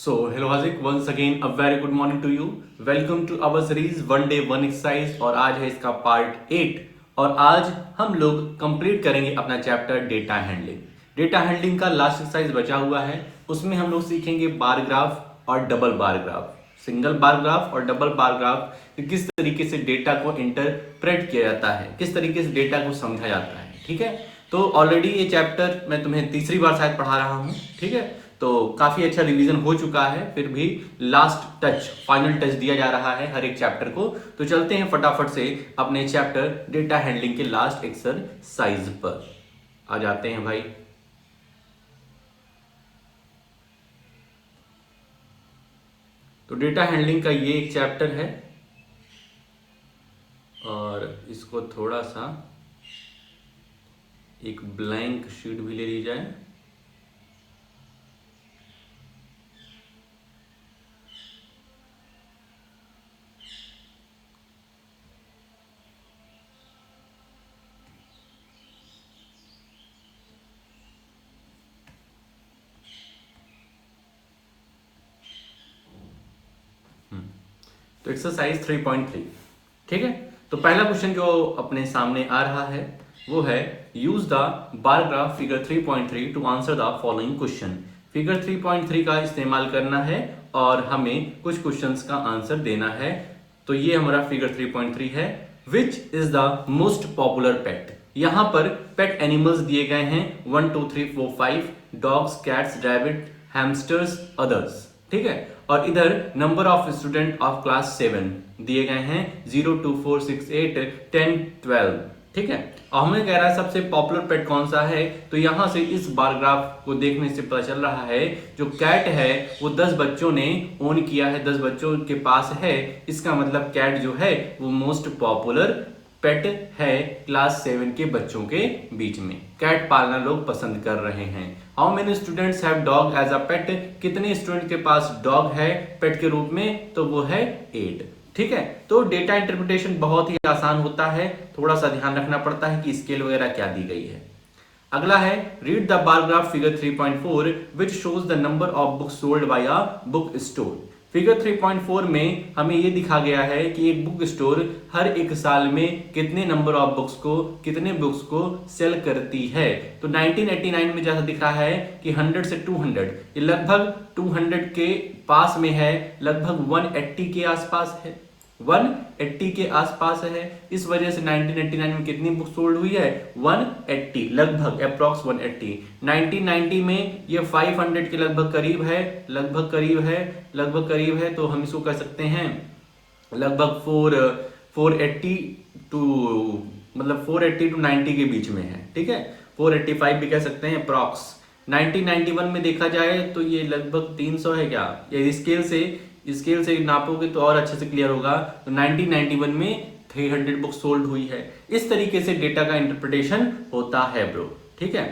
Hello Hazik, once again a very good morning to you. Welcome to our series One Day One Exercise और आज है इसका part 8 और आज हम लोग कंप्लीट करेंगे अपना chapter data handling. Data handling का लास्ट एक्सरसाइज बचा हुआ है, उसमें हम लोग सीखेंगे बार ग्राफ और double bar graph, single bar graph और डबल बार ग्राफ, किस तरीके से डेटा को इंटरप्रेट किया जाता है, किस तरीके से डेटा को समझा जाता है। ठीक है, तो ऑलरेडी ये चैप्टर मैं तुम्हें तीसरी बार शायद पढ़ा रहा हूँ। ठीक है, तो काफी अच्छा रिवीजन हो चुका है, फिर भी लास्ट टच, फाइनल टच दिया जा रहा है हर एक चैप्टर को। तो चलते हैं फटाफट से अपने चैप्टर डेटा हैंडलिंग के लास्ट एक्सरसाइज पर आ जाते हैं भाई। तो डेटा हैंडलिंग का ये एक चैप्टर है और इसको थोड़ा सा एक ब्लैंक शीट भी ले ली जाए। तो एक्सरसाइज 3.3, ठीक है। तो पहला क्वेश्चन जो अपने सामने आ रहा है वो है use the bar graph figure 3.3 to answer the following question. Figure 3.3 का इस्तेमाल करना है और हमें कुछ क्वेश्चंस का आंसर देना है। तो ये हमारा फिगर 3.3 है। Which is the most popular pet. यहां पर पेट एनिमल्स दिए गए हैं 1 2 3 4 5 dogs, cats, rabbit, hamsters, others. ठीक है, और इधर number of student of class 7 दिए गए हैं 0 2 4 6 8 10 12। ठीक है, और हमें कह रहा है सबसे पॉपुलर पेट कौन सा है। तो यहां से इस बार ग्राफ को देखने से पता चल रहा है जो कैट है वो 10 बच्चों ने ओन किया है, 10 बच्चों के पास है। इसका मतलब कैट जो है वो मोस्ट पॉपुलर पेट है क्लास 7 के बच्चों के बीच में। कैट पालना लोग पसंद कर रहे हैं। How many students have dog as a pet. कितने स्टूडेंट के पास डॉग है पेट के रूप में, तो वो है 8। ठीक है, तो डेटा इंटरप्रिटेशन बहुत ही आसान होता है, थोड़ा सा ध्यान रखना पड़ता है कि स्केल वगैरह क्या दी गई है। अगला है read the bar graph figure 3.4 which shows the number of books sold by a book store. Figure 3.4 में हमें ये दिखा गया है कि एक बुक स्टोर हर एक साल में कितने नंबर ऑफ बुक्स को, कितने बुक्स को सेल करती है। तो 1989 में जैसा दिखा है कि 100 से 200, ये लगभग 200 के पास में है, लगभग 180 के आसपास है, 180 के आसपास है। इस वजह से 1989 में कितनी बुक सोल्ड हुई है, 180, लगभग अप्रॉक्स 180। 1990 में ये 500 के लगभग करीब है, लगभग करीब है। तो हम इसको कह सकते हैं लगभग 480 टू, मतलब 480 टू 90 के बीच में है। ठीक है, 485 भी कह सकते हैं अप्रॉक्स। 1991 में देखा जाए तो ये लगभग 300 है क्या, ये स्केल से नापोगे तो और अच्छे से क्लियर होगा। तो 1991 में 300 बुक सोल्ड हुई है। इस तरीके से डेटा का इंटरप्रिटेशन होता है ब्रो। ठीक है,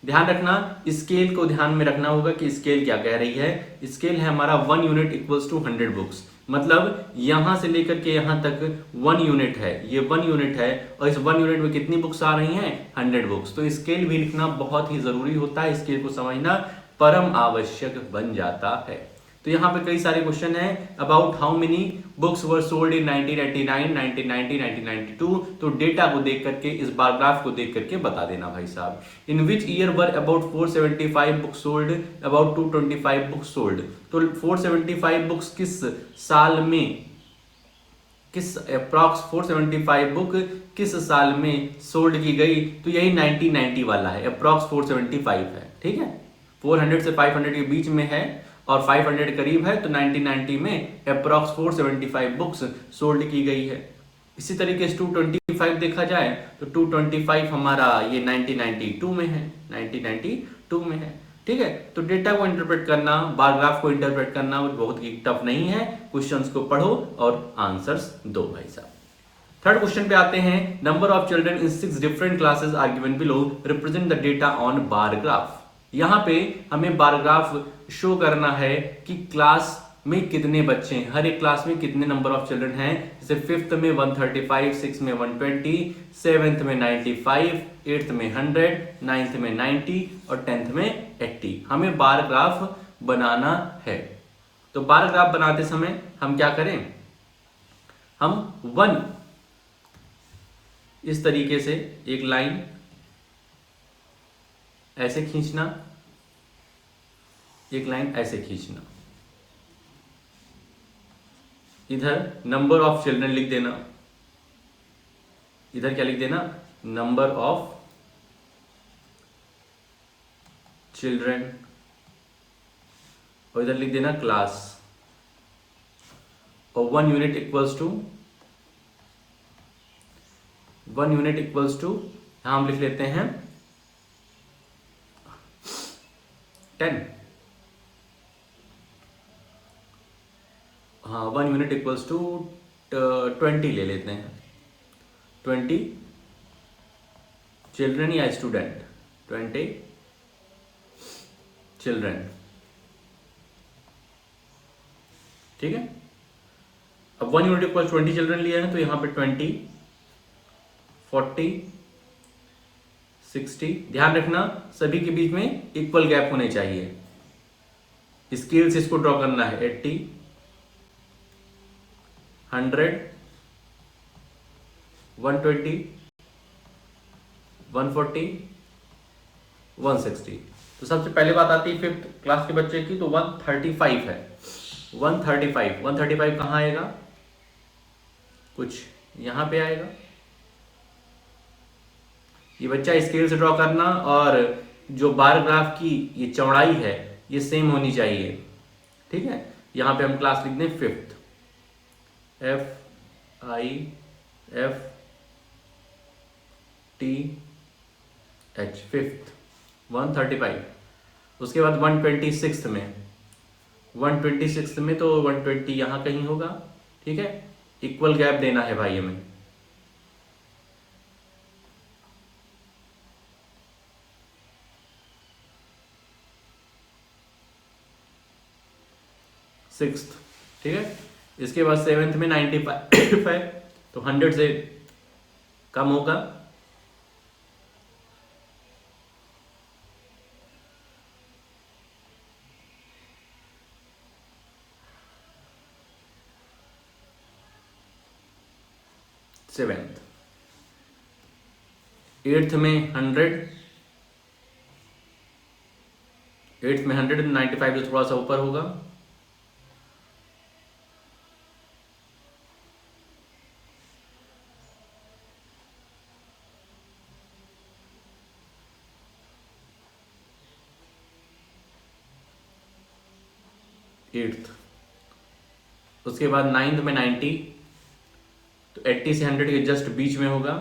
ध्यान रखना, स्केल को ध्यान में रखना होगा कि स्केल क्या कह रही है। स्केल है हमारा 1 यूनिट इक्वल्स टू 100 बुक्स, मतलब यहां से लेकर के यहां तक 1 यूनिट है, ये 1 यूनिट है और इस 1 यूनिट में कितनी बुक्स आ रही हैं, 100 बुक्स। तो स्केल भी लिखना बहुत ही जरूरी होता है, स्केल को समझना परम आवश्यक बन जाता है। तो यहाँ पे कई सारे क्वेश्चन हैं about how many books were sold in 1989, 1990, 1992। तो डेटा को देख करके, इस बार ग्राफ को देख करके बता देना भाई साहब। In which year were about 475 books sold, about 225 books sold. तो 475 बुक्स किस साल में, किस अप्रॉक्स 475 बुक किस साल में सोल्ड की गई, तो यही 1990 वाला है, अप्रॉक्स 475 है। ठीक है, 400 से 500 के बीच में है और 500 करीब है, तो 1990 में अप्रॉक्स 475 बुक्स सोल्ड की गई है। इसी तरीके से 225 देखा जाए तो 225 हमारा ये 1992 में है, 1992 में है। ठीक है, तो डेटा को इंटरप्रेट करना, बार ग्राफ को इंटरप्रेट करना बहुत ही टफ नहीं है। क्वेश्चंस को पढ़ो और आंसर्स दो भाई साहब। थर्ड क्वेश्चन पे आते हैं। Number of children in 6 different classes are given below, represent the data on bar graph. यहाँ पे हमें बार ग्राफ शो करना है कि क्लास में कितने बच्चे हैं, हर एक क्लास में कितने नंबर ऑफ चिल्ड्रन हैं। जैसे 5th में 135, 6th में 120, 7th में 95, 8th में 100, 9th में 90 और 10th में 80। हमें बार ग्राफ बनाना है। तो बार ग्राफ बनाते समय हम क्या करें, हम 1 इस तरीके से एक लाइन ऐसे खींचना, एक लाइन ऐसे खींचना, इधर नंबर ऑफ चिल्ड्रन लिख देना, इधर क्या लिख देना, नंबर ऑफ चिल्ड्रन, और इधर लिख देना क्लास, और 1 unit equals to, 1 unit equals to, यहां हम लिख लेते हैं 10, हाँ 1 यूनिट इक्वल्स टू 20 ले लेते हैं, 20 चिल्ड्रन या स्टूडेंट, 20 चिल्ड्रन, ठीक है। अब 1 यूनिट इक्वल 20 चिल्ड्रन लिया है तो यहां पे 20, 40, 60, ध्यान रखना सभी के बीच में इक्वल गैप होने चाहिए। स्केल से इसको ड्रॉ करना है, 80, 100, 120, 140, 160। तो सबसे पहले बात आती है 5th क्लास के बच्चे की, तो 135 है, 135, 135 कहाँ आएगा, कुछ यहां पे आएगा। ये बच्चा स्केल से ड्रॉ करना, और जो बार ग्राफ की ये चौड़ाई है ये सेम होनी चाहिए, ठीक है। यहां पे हम क्लास लिख दें 5th, FIFTH, 5th, 135। उसके बाद 126 में, 126 में तो 120 यहां कहीं होगा, ठीक है। इक्वल गैप देना है भाई हमें, सिक्स्थ, ठीक है। इसके बाद 7th में 95 है, तो 100 से कम होगा, सेवेंथ। 8th में 100, 8th में 100, 95 से थोड़ा सा ऊपर होगा, एट्थ। उसके बाद 9th में 90, तो 80 से 100 के जस्ट बीच में होगा,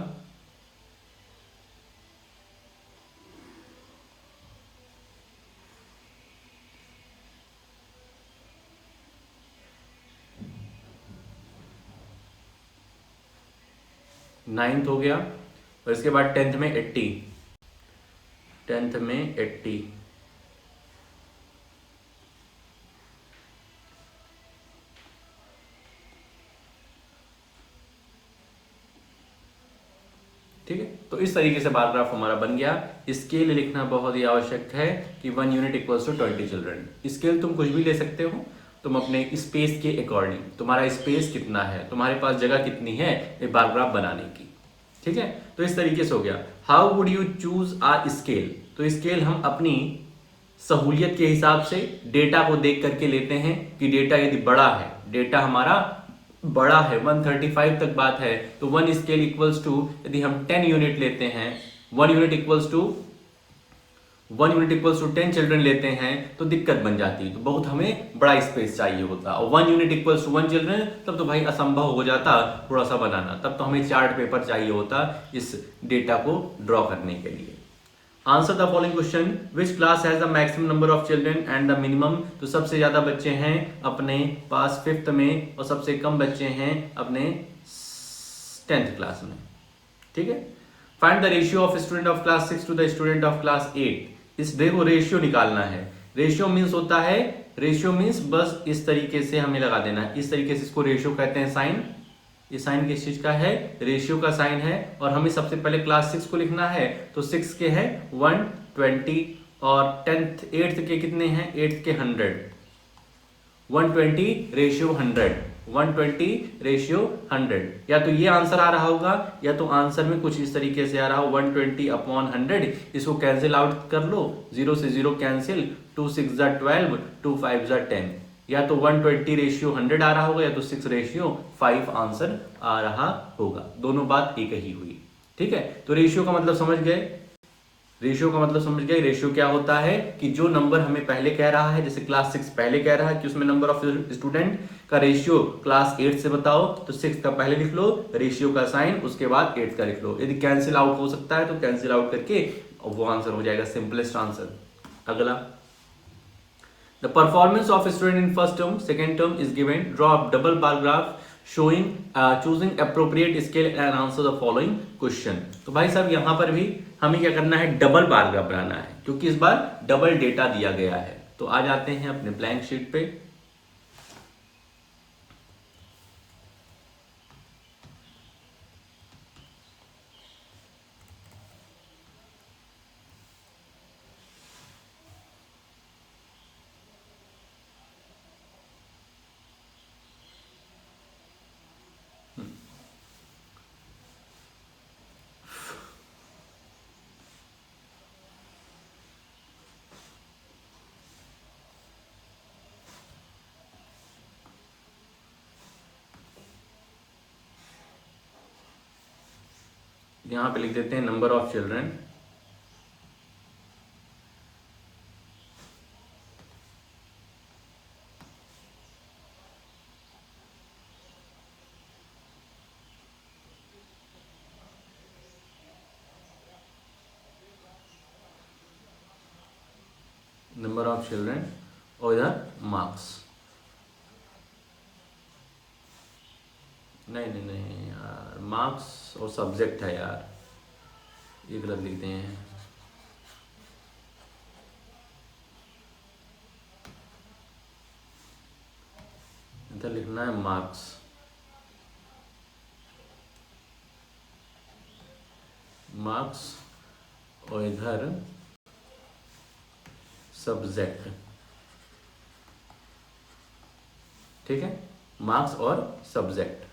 नाइन्थ हो गया। और इसके बाद 10th में 80, 10th में 80, ठीक है। तो इस तरीके से बार ग्राफ हमारा बन गया। स्केल लिखना बहुत ही आवश्यक है कि 1 unit equals to 20 children. Scale तुम कुछ भी ले सकते हो, तुम अपने स्पेस के अकॉर्डिंग, तुम्हारा स्पेस कितना है, तुम्हारे पास जगह कितनी है एक बार ग्राफ बनाने की, ठीक है। तो इस तरीके से हो गया। How would you choose a scale, तो स्केल हम अपनी सहूलियत के हिसाब से डेटा को देख करके लेते हैं कि डेटा यदि बड़ा है, डेटा हमारा बड़ा है, 135 तक बात है, तो 1 स्केल इक्वल्स टू, यदि हम 10 यूनिट लेते हैं, 1 यूनिट इक्वल्स टू 10 चिल्ड्रन लेते हैं तो दिक्कत बन जाती है, तो बहुत हमें बड़ा स्पेस चाहिए होता। और 1 यूनिट इक्वल्स टू 1 चिल्ड्रन, तब तो भाई असंभव हो जाता थोड़ा सा बनाना, तब तो हमें चार्ट पेपर चाहिए होता इस डेटा को ड्रॉ करने के लिए। Answer the following question, which class has the maximum number of children and the minimum, तो सबसे ज्यादा बच्चे हैं अपने पास 5th में और सबसे कम बच्चे हैं अपने 10th क्लास में, ठीक है। Find the ratio of student of class 6 to the student of class 8। इस देखो रेशियो निकालना है। रेशियो मीन्स होता है, रेशियो मीन्स बस इस तरीके से हमें लगा देना है, इस तरीके से इसको रेशियो कहते हैं। साइन, ये साइन किस चीज का है, रेशियो का साइन है। और हमें सबसे पहले क्लास 6 को लिखना है, तो 6 के है 120 और 8th के कितने हैं, 8th के 100 120:100, 120:100। या तो ये आंसर आ रहा होगा, या तो आंसर में कुछ इस तरीके से आ रहा हो 120/100। इसको कैंसिल आउट कर लो, 0 से 0 कैंसिल, 2 6 ज़ा 12, 2 5 ज़ा 10। या तो 120:100 आ रहा होगा, या तो 6:5 आंसर आ रहा होगा। दोनों बात एक ही हुई। ठीक है, तो रेशियो का मतलब समझ गए। रेशियो का मतलब समझ गए। रेशियो क्या होता है कि जो नंबर हमें पहले कह रहा है, जैसे क्लास 6 पहले कह रहा है कि उसमें नंबर ऑफ स्टूडेंट का रेशियो क्लास 8 से बताओ, तो 6 का पहले लिख लो, रेशियो का साइन, उसके बाद 8 का लिख लो। यदि कैंसिल आउट हो सकता है तो कैंसिल आउट करके वो आंसर हो जाएगा, सिंपलेस्ट आंसर। अगला, the performance of student in first term, second term is given, draw double bar graph showing choosing appropriate scale and answer the following question. तो भाई साहब यहां पर भी हमें क्या करना है, डबल बार ग्राफ बनाना है, क्योंकि इस बार डबल डेटा दिया गया है। तो आ जाते हैं अपने ब्लैंक शीट पे। यहां पे लिख देते हैं number of children, number of children और इधर मार्क्स। नहीं नहीं नहीं यार, मार्क्स और सब्जेक्ट है यार, ये गलत लिखते हैं। इधर लिखना है मार्क्स, मार्क्स और इधर सब्जेक्ट। ठीक है, मार्क्स और सब्जेक्ट।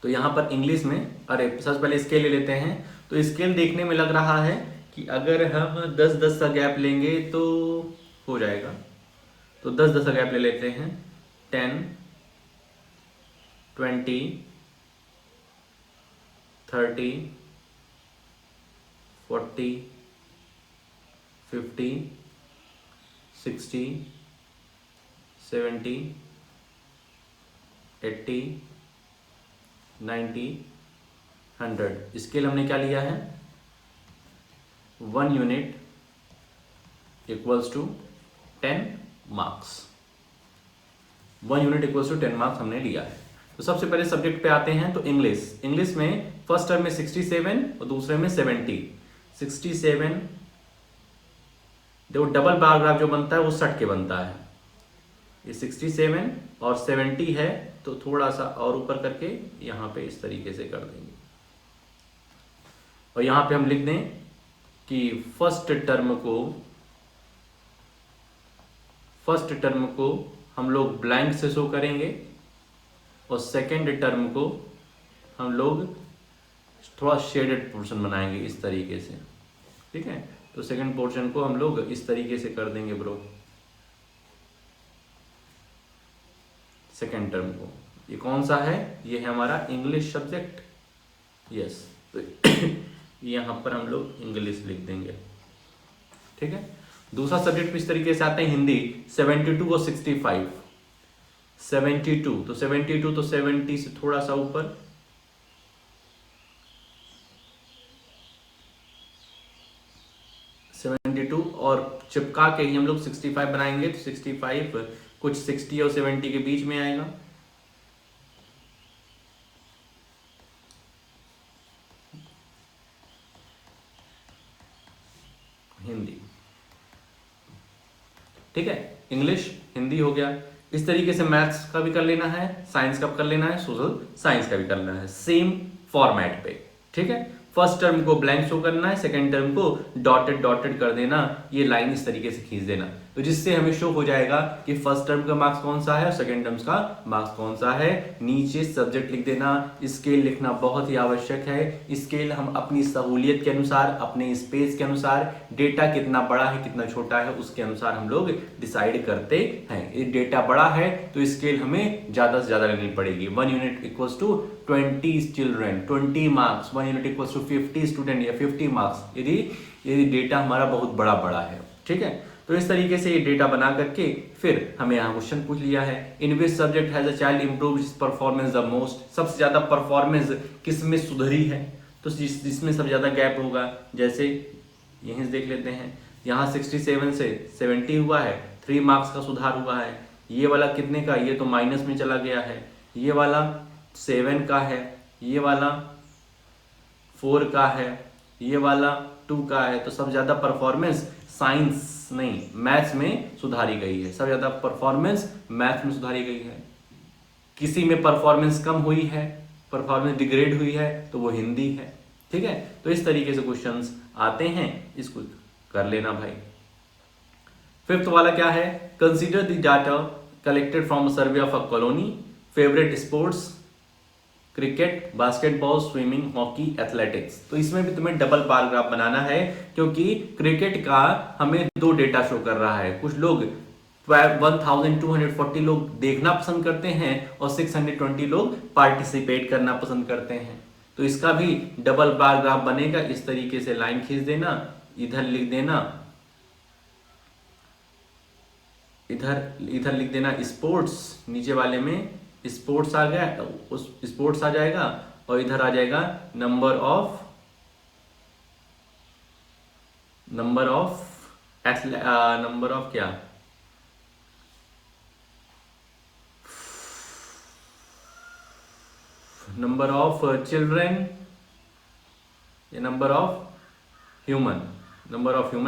तो यहां पर इंग्लिश में, अरे सबसे पहले स्केल ले लेते हैं। तो स्केल देखने में लग रहा है कि अगर हम 10-10 का गैप लेंगे तो हो जाएगा। तो 10-10 का गैप ले लेते हैं, 10, 20, 30, 40, 50, 60, 70, 80, 90, 100। स्केल हमने क्या लिया है, 1 unit equals to 10 marks. 1 unit equals to 10 marks हमने लिया है। तो सबसे पहले सब्जेक्ट पे आते हैं। तो इंग्लिश में फर्स्ट टर्म में 67 और दूसरे में 70। 67, देखो डबल बार ग्राफ जो बनता है वो सट के बनता है। ये 67 और 70 है, तो थोड़ा सा और ऊपर करके यहाँ पे इस तरीके से कर देंगे। और यहाँ पे हम लिख दें कि फर्स्ट टर्म को हम लोग ब्लैंक से शो करेंगे और सेकेंड टर्म को हम लोग थोड़ा शेडेड पोर्शन बनाएंगे इस तरीके से। ठीक है, तो सेकेंड पोर्शन को हम लोग इस तरीके से कर देंगे ब्रो, सेकेंड टर्म को। ये कौन सा है, ये है हमारा इंग्लिश सब्जेक्ट। यस, तो यहाँ पर हम लोग इंग्लिश लिख देंगे। ठीक है, दूसरा सब्जेक्ट इस तरीके से आता है हिंदी, 72 और 65। 72, तो 72 तो 70 से थोड़ा सा ऊपर, 72 और चिपका के ही हम लोग 65 बनाएंगे। तो 65 कुछ 60 और 70 के बीच में आएगा। हिंदी, ठीक है, इंग्लिश हिंदी हो गया। इस तरीके से मैथ्स का भी कर लेना है, साइंस का कर लेना है, सोशल साइंस का भी कर लेना है, सेम फॉर्मेट पे। ठीक है, फर्स्ट टर्म को ब्लैंक शो करना है, सेकेंड टर्म को डॉटेड कर देना, ये लाइन इस तरीके से खींच देना, तो जिससे हमें शो हो जाएगा कि फर्स्ट टर्म का मार्क्स कौन सा है और सेकंड टर्म्स का मार्क्स कौन सा है। नीचे सब्जेक्ट लिख देना, स्केल लिखना बहुत ही आवश्यक है। स्केल हम अपनी सहूलियत के अनुसार, अपने स्पेस के अनुसार, डेटा कितना बड़ा है कितना छोटा है उसके अनुसार हम लोग डिसाइड करते हैं। ये डेटा बड़ा है तो स्केल हमें ज्यादा से ज्यादा लेनी पड़ेगी। 1 unit equals to 20 children, 20 marks, 1 unit equals to 50 student या 50 मार्क्स, यदि डेटा हमारा बहुत बड़ा बड़ा है। ठीक है, तो इस तरीके से ये डेटा बना करके फिर हमें यहाँ क्वेश्चन पूछ लिया है, in which subject has a child improve his performance the most, सबसे ज्यादा परफॉर्मेंस किस में सुधरी है, तो जिसमें सबसे ज्यादा गैप होगा। जैसे यहीं से देख लेते हैं, यहाँ 67 से 70 हुआ है, 3 मार्क्स का सुधार हुआ है। ये वाला कितने का, ये तो माइनस में चला गया है। ये वाला 7 का है, ये वाला 4 का है, ये वाला 2 का है। तो सबसे ज्यादा परफॉर्मेंस साइंस नहीं मैथ्स में सुधारी गई है, सबसे ज्यादा परफॉर्मेंस मैथ्स में सुधारी गई है। किसी में परफॉर्मेंस कम हुई है, परफॉर्मेंस डिग्रेड हुई है, तो वो हिंदी है। ठीक है, तो इस तरीके से क्वेश्चंस आते हैं, इसको कर लेना भाई। फिफ्थ वाला क्या है, consider the data collected from survey of a colony, favourite sports cricket, basketball, swimming, hockey, athletics. तो इसमें भी तुम्हें डबल बार ग्राफ बनाना है, क्योंकि क्रिकेट का हमें 2 डेटा शो कर रहा है। कुछ लोग 1240 लोग देखना पसंद करते हैं और 620 लोग पार्टिसिपेट करना पसंद करते हैं। तो इसका भी डबल बार ग्राफ बनेगा। इस तरीके से लाइन खींच देना, इधर लिख देना, इधर लिख देना स्पोर्ट्स, नीचे वाले में स्पोर्ट्स आ गया, उस स्पोर्ट्स आ जाएगा, और इधर आ जाएगा नंबर ऑफ क्या, नंबर ऑफ चिल्ड्रन या नंबर ऑफ ह्यूमन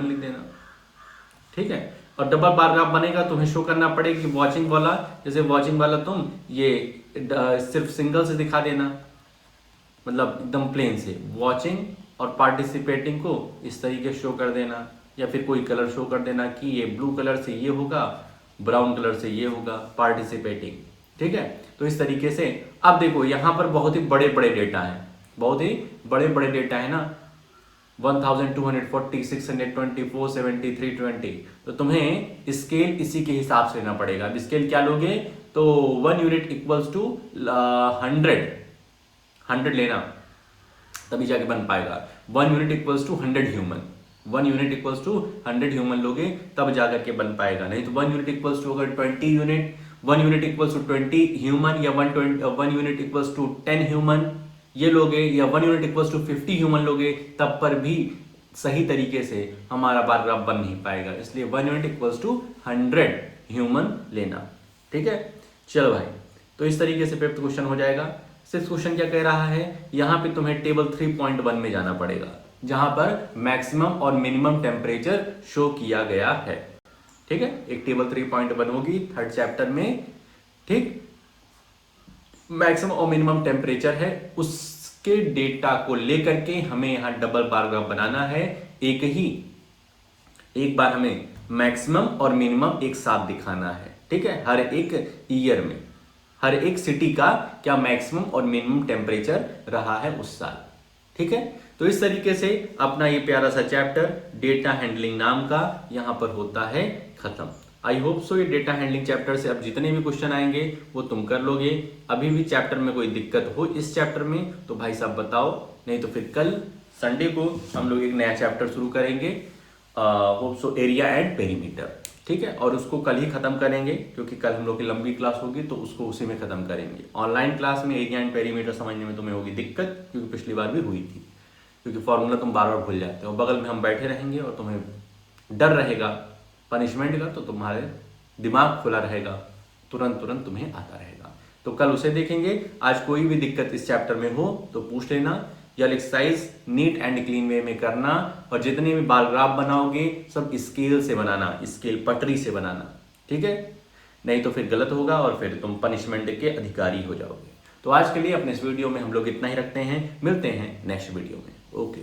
लिख देना। ठीक है, और डबल बार ग्राफ बनेगा, तुम्हें शो करना पड़ेगा कि वॉचिंग वाला, जैसे वॉचिंग वाला तुम ये सिर्फ सिंगल से दिखा देना, मतलब एकदम प्लेन से वॉचिंग, और पार्टिसिपेटिंग को इस तरीके शो कर देना, या फिर कोई कलर शो कर देना कि ये ब्लू कलर से ये होगा, ब्राउन कलर से ये होगा पार्टिसिपेटिंग। ठीक है, तो इस तरीके से अब देखो यहाँ पर बहुत ही बड़े बड़े डेटा है, बहुत ही बड़े बड़े डेटा है ना, 1240, 620, 470, 320। तो तुम्हें स्केल इसी के हिसाब से लेना पड़ेगा। अब स्केल क्या लोगे, तो 1 यूनिट इक्वल्स टू 100 लेना, तभी जाके बन पाएगा। 1 unit equals to 100 human, 1 unit equals to 100 human लोगे तब जाकर के बन पाएगा। नहीं तो 1 यूनिट इक्वल्स टू अगर 20 unit, 1 unit equals to 20 human, या 1 यूनिट इक्वल्स टू 10 ह्यूमन ये लोगे, या 1 यूनिट इक्वल्स टू 50 ह्यूमन लोगे, तब पर भी सही तरीके से हमारा बार ग्राफ बन नहीं पाएगा। इसलिए 1 यूनिट इक्वल्स टू 100 ह्यूमन लेना। ठीक है, चलो भाई, तो इस तरीके से 5th क्वेश्चन हो जाएगा। 6th क्वेश्चन क्या कह रहा है, यहाँ पे तुम्हें टेबल 3.1 में जाना पड़ेगा, जहां पर मैक्सिमम और मिनिमम टेम्परेचर शो किया गया है। ठीक है, एक टेबल 3.1 होगी 3rd चैप्टर में। ठीक, मैक्सिमम और मिनिमम टेम्परेचर है, उसके डेटा को लेकर के हमें यहां डबल बार ग्राफ बनाना है। एक बार हमें मैक्सिमम और मिनिमम एक साथ दिखाना है। ठीक है, हर एक ईयर में, हर एक सिटी का क्या मैक्सिमम और मिनिमम टेम्परेचर रहा है उस साल। ठीक है, तो इस तरीके से अपना ये प्यारा सा चैप्टर डेटा हैंडलिंग नाम का यहां पर होता है खत्म। आई होप सो ये डेटा हैंडलिंग चैप्टर से अब जितने भी क्वेश्चन आएंगे वो तुम कर लोगे। अभी भी चैप्टर में कोई दिक्कत हो इस चैप्टर में तो भाई साहब बताओ, नहीं तो फिर कल संडे को हम लोग एक नया चैप्टर शुरू करेंगे, hope so area and perimeter. ठीक है, और उसको कल ही खत्म करेंगे, क्योंकि कल हम लोग की लंबी क्लास होगी तो उसको उसी में खत्म करेंगे। ऑनलाइन क्लास में एरिया एंड पेरीमीटर समझने में तुम्हें होगी दिक्कत, क्योंकि पिछली बार भी हुई थी, क्योंकि फॉर्मूला तुम बार बार भूल जाते हो। बगल में हम बैठे रहेंगे और तुम्हें डर रहेगा पनिशमेंट का, तो तुम्हारे दिमाग खुला रहेगा, तुरंत तुम्हें आता रहेगा। तो कल उसे देखेंगे। आज कोई भी दिक्कत इस चैप्टर में हो तो पूछ लेना। यह एक्सरसाइज नीट एंड क्लीन वे में करना, और जितने भी बार ग्राफ बनाओगे सब स्केल से बनाना, स्केल पटरी से बनाना। ठीक है, नहीं तो फिर गलत होगा और फिर तुम पनिशमेंट के अधिकारी हो जाओगे। तो आज के लिए अपने इस वीडियो में हम लोग इतना ही रखते हैं, मिलते हैं नेक्स्ट वीडियो में। ओके।